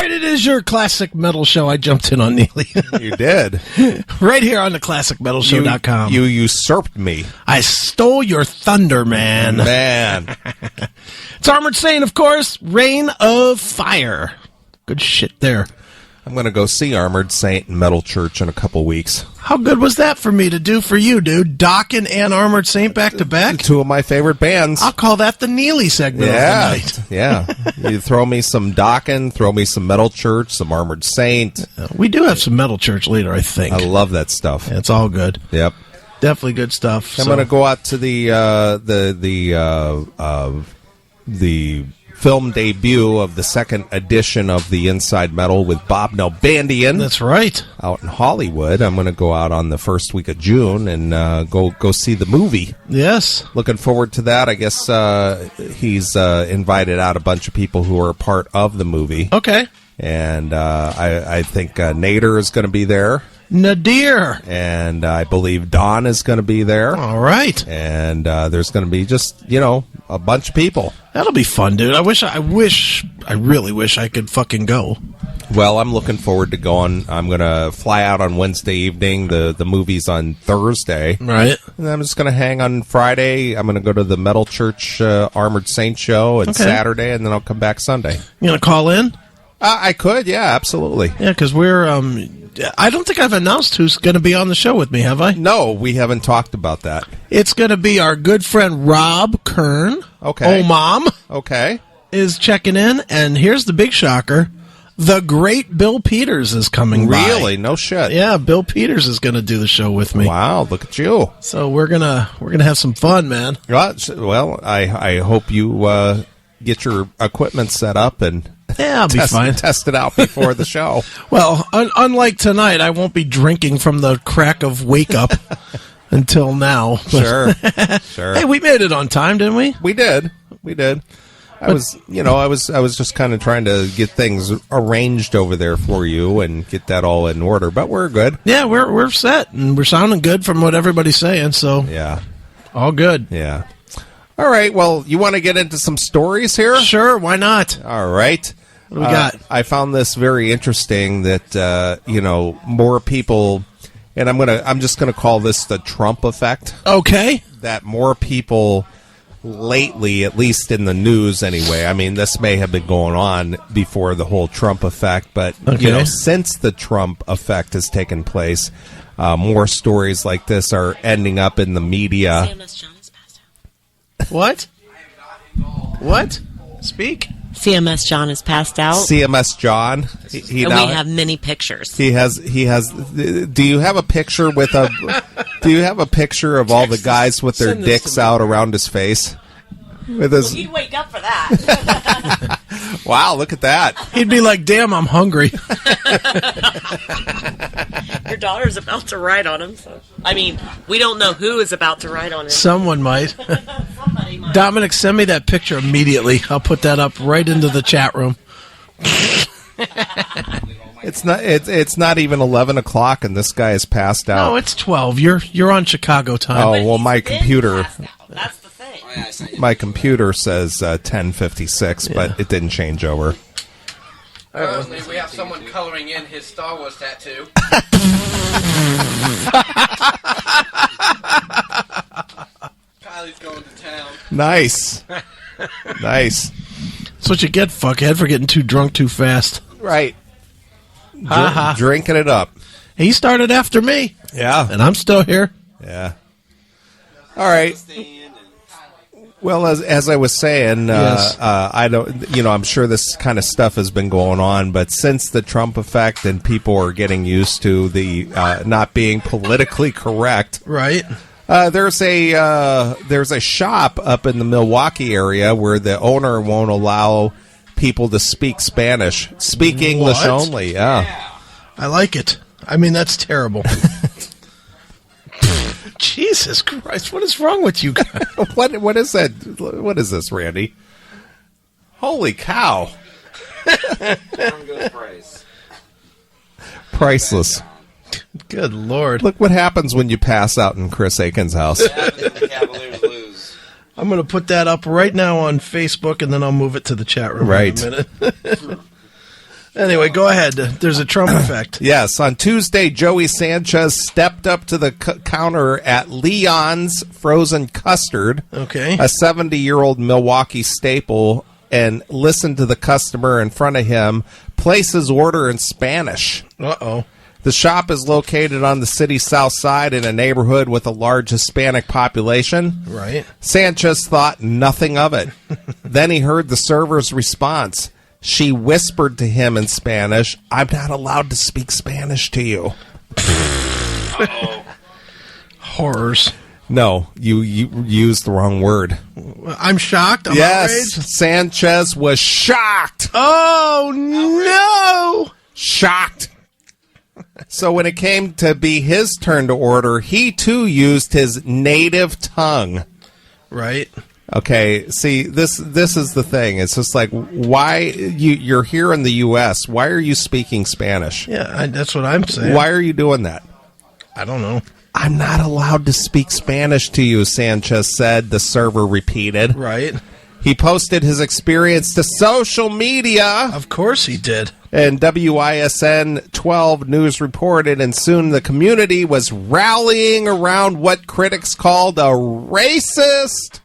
right, it is your classic metal show. I jumped in on Neeley. You did. Right here on the classicmetalshow.com. You usurped me. I stole your thunder, man. Man. It's Armored Saint, of course. Reign of Fire. Good shit there. I'm going to go see Armored Saint in Metal Church in a couple weeks. How good was that for me to do for you, dude? Dokken and Armored Saint back to back? Two of my favorite bands. I'll call that the Neeley segment of the night. Yeah. You throw me some Dokken, throw me some Metal Church, some Armored Saint. We do have some Metal Church later, I think. I love that stuff. Yeah, it's all good. Yep. Definitely good stuff. I'm going to go out to the film debut of the second edition of the Inside Metal with Bob Nalbandian. That's right. Out in Hollywood. I'm going to go out on the first week of June and go see the movie. Yes. Looking forward to that. I guess he's invited out a bunch of people who are a part of the movie. Okay. And I think Nader is going to be there. Nadir. And I believe Don is going to be there. All right. And there's going to be just, a bunch of people. That'll be fun, dude. I really wish I could fucking go. Well, I'm looking forward to going. I'm going to fly out on Wednesday evening. The movie's on Thursday. Right. And I'm just going to hang on Friday. I'm going to go to the Metal Church Armored Saint show on Saturday, and then I'll come back Sunday. You going to call in? I could, yeah, absolutely. Yeah, because we're... I don't think I've announced who's going to be on the show with me, have I? No, we haven't talked about that. It's going to be our good friend Rob Kern. Okay. Oh, Mom. Okay. Is checking in, and here's the big shocker. The great Bill Peters is coming by. Really? No shit. Yeah, Bill Peters is going to do the show with me. Wow, look at you. So we're gonna have some fun, man. Well, I hope you get your equipment set up and... Yeah, I'll be fine. Test it out before the show. Well, unlike tonight, I won't be drinking from the crack of wake up until now. Sure. Hey, we made it on time, didn't we? We did. I was just kind of trying to get things arranged over there for you and get that all in order, but we're good. Yeah, we're set and we're sounding good from what everybody's saying. So yeah, all good. Yeah. All right. Well, you want to get into some stories here? Sure. Why not? All right. What do we got? I found this very interesting that, more people, and I'm just going to call this the Trump effect. Okay. That more people lately, at least in the news anyway, I mean, this may have been going on before the whole Trump effect, but, since the Trump effect has taken place, more stories like this are ending up in the media. CMS John is passed out. What? What? Speak. CMS John is passed out. CMS John. And we have many pictures. He has. Do you have a picture with do you have a picture of all the guys with their dicks out around his face? With his. You'd wake up for that. Wow! Look at that. He'd be like, "Damn, I'm hungry." Your daughter's about to write on him. So. I mean, we don't know who is about to write on him. Someone might. Somebody might. Dominic, send me that picture immediately. I'll put that up right into the chat room. It's not even 11 o'clock, and this guy is passed out. No, it's 12. You're on Chicago time. Oh well, my computer. That's the thing. My computer says 10:56, but it didn't change over. Currently, we have someone coloring in his Star Wars tattoo. Kylie's going to town. Nice. Nice. That's what you get, fuckhead, for getting too drunk too fast. Right. Drinking it up. He started after me. Yeah. And I'm still here. Yeah. All right. Well, as I was saying, yes. I don't, I'm sure this kind of stuff has been going on, but since the Trump effect and people are getting used to the not being politically correct, right? There's a shop up in the Milwaukee area where the owner won't allow people to speak Spanish, speak English only. Yeah, I like it. I mean, that's terrible. Jesus Christ, what is wrong with you guys? What is that? What is this, Randy? Holy cow. Priceless. Good Lord. Look what happens when you pass out in Chris Aiken's house. The Cavaliers lose. I'm going to put that up right now on Facebook, and then I'll move it to the chat room right. in a minute. Anyway, go ahead. There's a Trump effect. Yes, on Tuesday, Joey Sanchez stepped up to the counter at Leon's Frozen Custard, Okay. a 70-year-old Milwaukee staple, and listened to the customer in front of him place his order in Spanish. Uh-oh. The shop is located on the city's south side in a neighborhood with a large Hispanic population. Right. Sanchez thought nothing of it. Then he heard the server's response. She whispered to him in Spanish, "I'm not allowed to speak Spanish to you." Horrors. No, you used the wrong word. I'm shocked. I'm Yes, outraged. Sanchez was shocked. Oh, no. Shocked. So when it came to be his turn to order, he too used his native tongue. Right. Okay, see, this is the thing. It's just like, why you're here in the U.S., why are you speaking Spanish? Yeah, that's what I'm saying. Why are you doing that? I don't know. I'm not allowed to speak Spanish to you, Sanchez said, the server repeated. Right. He posted his experience to social media. Of course he did. And WISN 12 News reported, and soon the community was rallying around what critics called a racist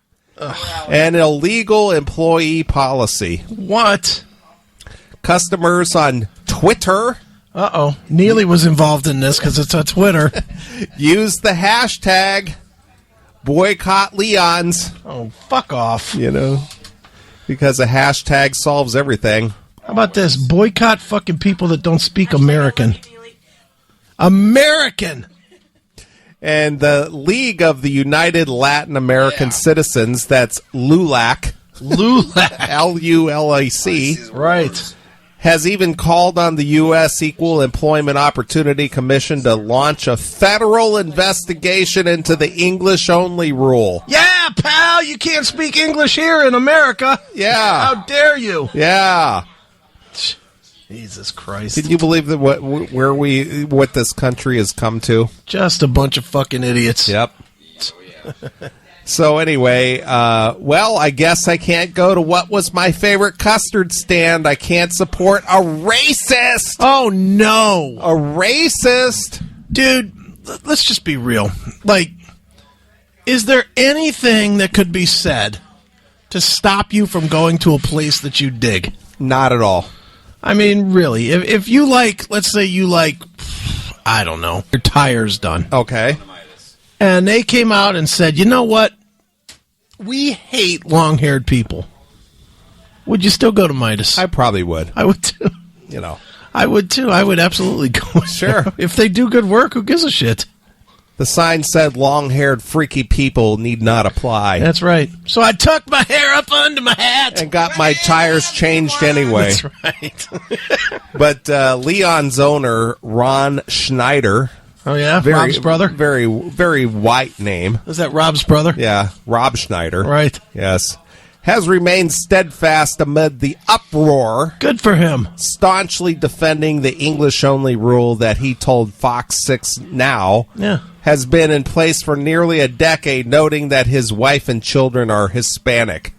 and illegal employee policy. What? Customers on Twitter Uh-oh. Neeley was involved in this because it's on Twitter. used the hashtag boycott Leon's, Oh, fuck off. because a hashtag solves everything. How about this? Boycott fucking people that don't speak American. American! And the League of the United Latin American Citizens, that's LULAC, Lulac. L-U-L-A-C, Right. has even called on the U.S. Equal Employment Opportunity Commission to launch a federal investigation into the English-only rule. Yeah, pal, you can't speak English here in America. Yeah. How dare you? Yeah. Jesus Christ. Can you believe that what this country has come to? Just a bunch of fucking idiots. Yep. So anyway, well, I guess I can't go to what was my favorite custard stand. I can't support a racist. Oh, no. A racist. Dude, let's just be real. Like, is there anything that could be said to stop you from going to a place that you dig? Not at all. I mean, really, if you like, let's say you like, I don't know, your tires done. Okay. And they came out and said, you know what? We hate long-haired people. Would you still go to Midas? I probably would. I would too. I would too. I would absolutely go. Sure. If they do good work, who gives a shit? The sign said long-haired freaky people need not apply. That's right. So I tucked my hair up under my hat. And got my tires changed anyway. That's right. But Leon's owner, Ron Schneider. Oh, yeah? Rob's brother? Very, very white name. Is that Rob's brother? Yeah, Rob Schneider. Right. Yes. Has remained steadfast amid the uproar, Good for him. staunchly defending the English-only rule that he told Fox 6 Now has been in place for nearly a decade, noting that his wife and children are Hispanic.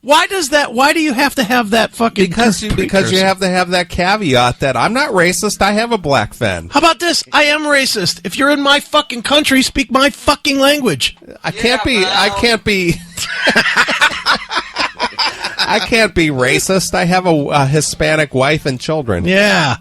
Why do you have to have that fucking... Because you have to have that caveat that I'm not racist, I have a black fen. How about this? I am racist. If you're in my fucking country, speak my fucking language. I can't be I can't be racist. I have a Hispanic wife and children. Yeah.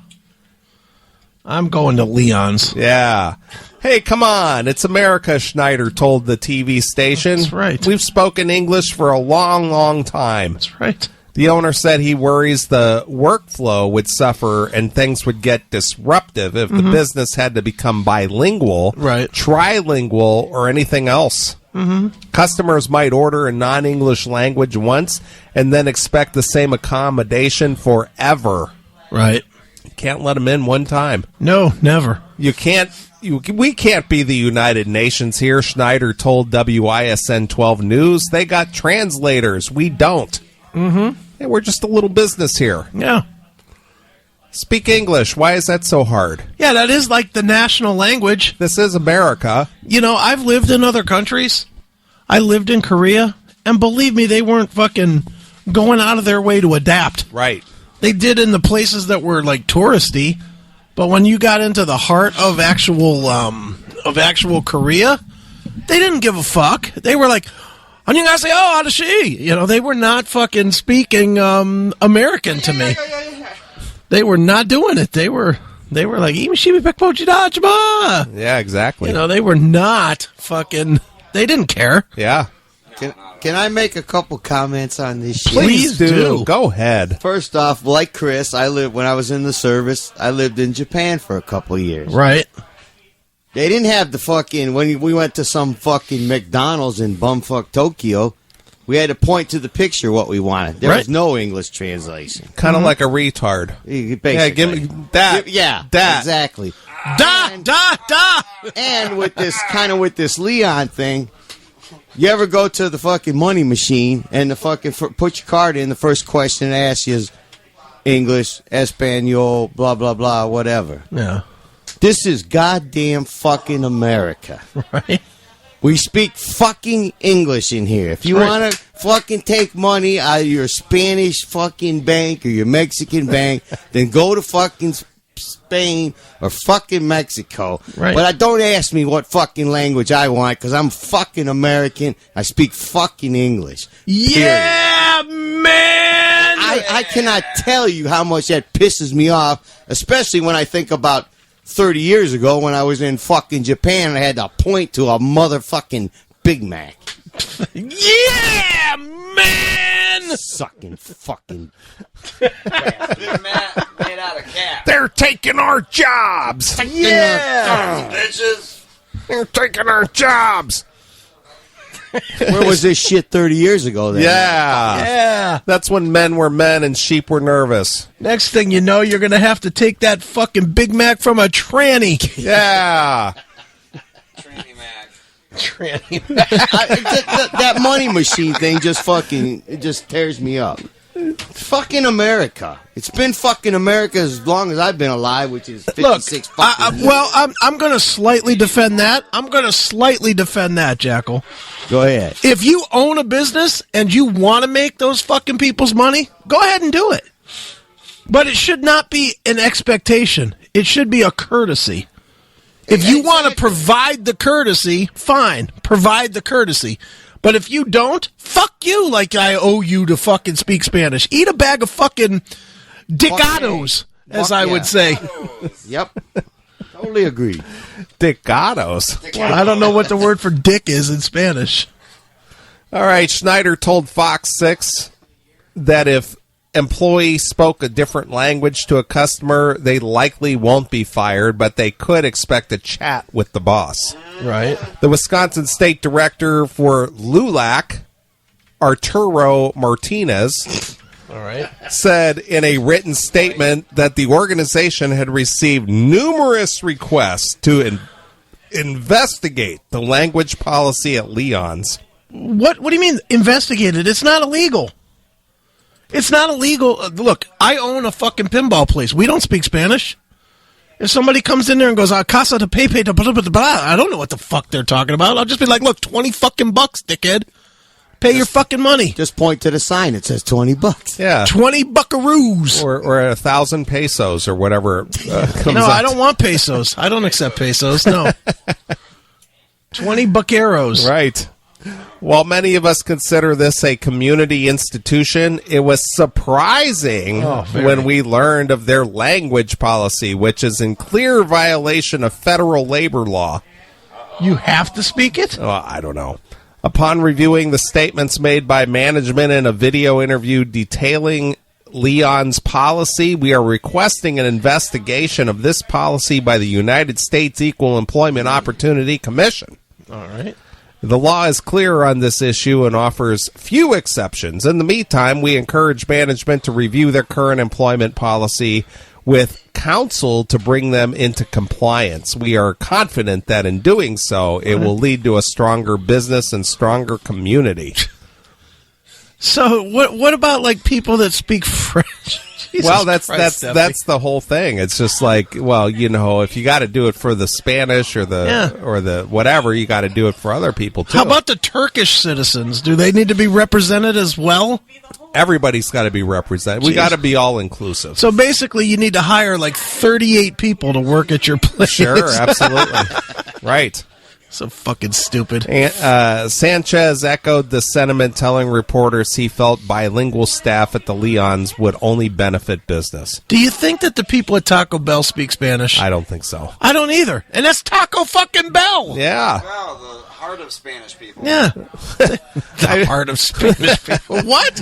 I'm going to Leon's. Yeah. Hey, come on. It's America, Schneider told the TV station. That's right. We've spoken English for a long, long time. That's right. The owner said he worries the workflow would suffer and things would get disruptive if the business had to become bilingual, trilingual, or anything else. Customers might order in non-English language once and then expect the same accommodation forever. Right. You can't let them in one time. No, never. You can't. We can't be the United Nations here, Schneider told WISN 12 News. They got translators. We don't. Hey, we're just a little business here. Yeah. Speak English. Why is that so hard? Yeah, that is like the national language. This is America. You know, I've lived in other countries. I lived in Korea, and believe me, they weren't fucking going out of their way to adapt. Right. They did in the places that were like touristy, but when you got into the heart of actual Korea, they didn't give a fuck. They were like, "안녕하세요, 아저씨." You know, they were not fucking speaking American to me. They were not doing it. They were like, "이미시미 백보지다." Yeah, exactly. You know, they were not fucking. They didn't care. Yeah. Can I make a couple comments on this shit? Please do. Go ahead. First off, like Chris, when I was in the service, I lived in Japan for a couple of years. Right. They didn't have the fucking, when we went to some fucking McDonald's in bumfuck Tokyo, we had to point to the picture what we wanted. There was no English translation. Kind of like a retard. Basically. Yeah, give me that. Yeah, that. Exactly. Da. And with this Leon thing, you ever go to the fucking money machine and the fucking put your card in, the first question it asks you is English, Espanol, blah, blah, blah, whatever. Yeah. This is goddamn fucking America. Right. We speak fucking English in here. If you want to fucking take money out of your Spanish fucking bank or your Mexican bank, then go to fucking Spain or fucking Mexico. Right. But don't ask me what fucking language I want, because I'm fucking American. I speak fucking English. Yeah, man! I cannot tell you how much that pisses me off, especially when I think about 30 years ago when I was in fucking Japan and I had to point to a motherfucking Big Mac. Yeah, man! Sucking fucking... Big Mac made out of cat. They're taking our jobs. Yeah! Bitches. They're taking our jobs. Where was this shit 30 years ago then? Yeah. That's when men were men and sheep were nervous. Next thing you know, you're going to have to take that fucking Big Mac from a tranny. Yeah. Tranny Mac. Tranny Mac. That money machine thing just tears me up. Fucking America. It's been fucking America as long as I've been alive, which is 56 fucking years. Well, I'm going to slightly defend that. Jackal. Go ahead. If you own a business and you want to make those fucking people's money, go ahead and do it. But it should not be an expectation. It should be a courtesy. If you want to provide the courtesy, fine. Provide the courtesy. But if you don't, fuck you like I owe you to fucking speak Spanish. Eat a bag of fucking Dickados, as I would say. Yep. Totally agree. Dickados. Well, I don't know what the word for dick is in Spanish. All right, Schneider told Fox 6 that if employee spoke a different language to a customer, they likely won't be fired, but they could expect a chat with the boss. Right. The Wisconsin State Director for LULAC, Arturo Martinez, said in a written statement that the organization had received numerous requests to investigate the language policy at Leon's. What do you mean investigated? It's not illegal. It's not illegal. Look, I own a fucking pinball place. We don't speak Spanish. If somebody comes in there and goes, casa de pepe, blah, blah, blah, blah, I don't know what the fuck they're talking about. I'll just be like, look, 20 fucking bucks, dickhead. Pay your fucking money. Just point to the sign. It says 20 bucks. Yeah. 20 buckaroos. Or 1,000 pesos or whatever comes No, up. I don't want pesos. I don't accept pesos. No. 20 buckeros. Right. While many of us consider this a community institution, it was surprising when we learned of their language policy, which is in clear violation of federal labor law. You have to speak it? Oh, I don't know. Upon reviewing the statements made by management in a video interview detailing Leon's policy, we are requesting an investigation of this policy by the United States Equal Employment Opportunity Commission. All right. The law is clear on this issue and offers few exceptions. In the meantime, we encourage management to review their current employment policy with counsel to bring them into compliance. We are confident that in doing so, it will lead to a stronger business and stronger community. So what about like people that speak French? Jesus Well, that's Christ, the whole thing. It's just like, well, you know, if you got to do it for the Spanish or the whatever, you got to do it for other people too. How about the Turkish citizens? Do they need to be represented as well? Everybody's got to be represented. We got to be all inclusive. So basically, you need to hire like 38 people to work at your place. Sure, absolutely. Right. So fucking stupid. And, Sanchez echoed the sentiment, telling reporters he felt bilingual staff at the Leons would only benefit business. Do you think that the people at Taco Bell speak Spanish? I don't think so. I don't either. And that's Taco fucking Bell. Yeah. Wow, the heart of Spanish people. Yeah. The heart of Spanish people. What?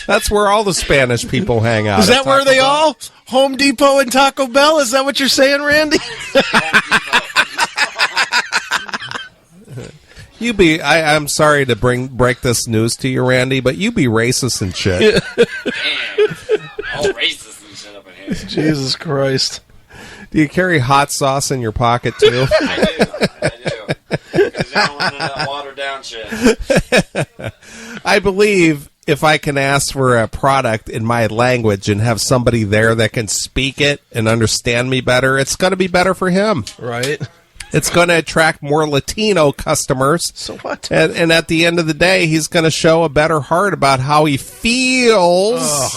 That's where all the Spanish people hang out. Is that where they all? Home Depot and Taco Bell? Is that what you're saying, Randy? I'm sorry to break this news to you, Randy, but you be racist and shit. Damn. All racist and shit up in here. Jesus Christ. Do you carry hot sauce in your pocket, too? I do. Because I don't want that watered down shit. I believe if I can ask for a product in my language and have somebody there that can speak it and understand me better, it's going to be better for him. Right. It's going to attract more Latino customers. So what? And at the end of the day, he's going to show a better heart about how he feels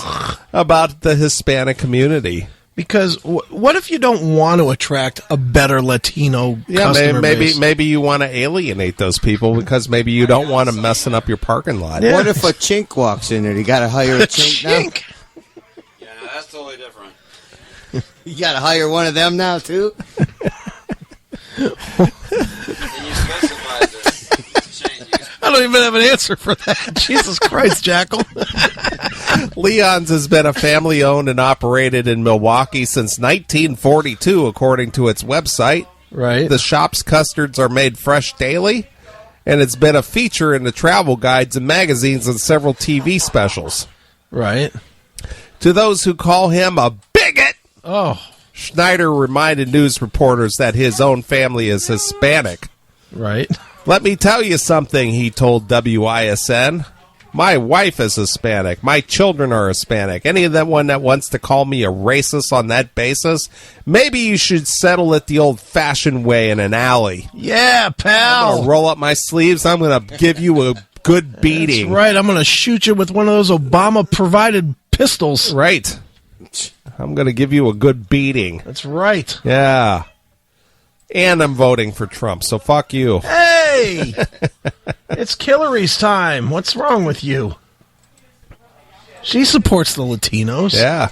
about the Hispanic community. Because what if you don't want to attract a better Latino customer base? Maybe you want to alienate those people because maybe you don't want them messing up your parking lot. Yeah. What if a chink walks in there? You got to hire a chink now? Yeah, no, that's totally different. You got to hire one of them now, too? And you specified this. I don't even have an answer for that. Jesus Christ, Jackal. Leon's has been a family-owned and operated in Milwaukee since 1942, according to its website. Right. The shop's custards are made fresh daily, and it's been a feature in the travel guides and magazines and several TV specials. Right. To those who call him a bigot, Schneider reminded news reporters that his own family is Hispanic. Right. Let me tell you something, he told WISN. My wife is Hispanic. My children are Hispanic. Any of that one that wants to call me a racist on that basis, maybe you should settle it the old-fashioned way in an alley. Yeah, I'm pal. going to roll up my sleeves. I'm going to give you a good beating. That's right. I'm going to shoot you with one of those Obama-provided pistols. Right. I'm going to give you a good beating. That's right. Yeah. And I'm voting for Trump, so fuck you. Hey! It's Hillary's time. What's wrong with you? She supports the Latinos. Yeah.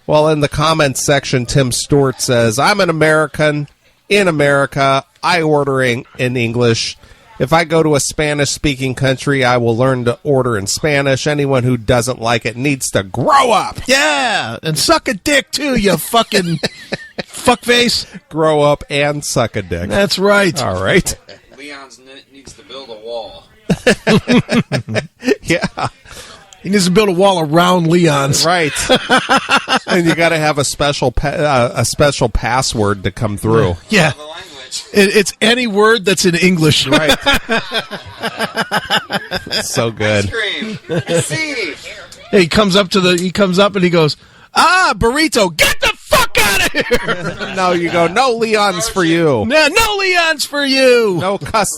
Well, in the comments section, Tim Stewart says, I'm an American in America. I order in English. If I go to a Spanish-speaking country, I will learn to order in Spanish. Anyone who doesn't like it needs to grow up. Yeah, and suck a dick, too, you fucking fuckface. Grow up and suck a dick. That's right. All right. Leon's needs to build a wall. Yeah. He needs to build a wall around Leon's. Right. And you got to have a special password to come through. Yeah. The language. It's any word that's in English. Right. So good. Ice cream. See. He comes up and he goes, burrito, get the fuck out of here. No, you go, no Leon's for you. No Leon's for you.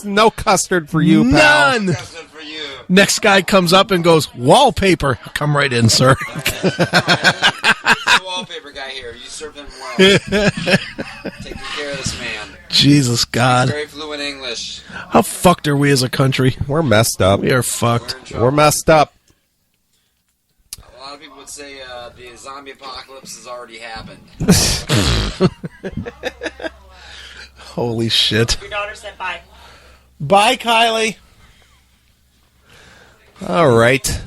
No custard for you, pal. None. That's it for you. Next guy comes up and goes, wallpaper. Come right in, sir. The wallpaper guy here. You serve him well. Taking care of this man. Jesus God. Very fluent English. How fucked are we as a country? We're messed up. We are fucked. We're messed up. A lot of people would say the zombie apocalypse has already happened. Holy shit. Your daughter said bye. Bye, Kylie. All right.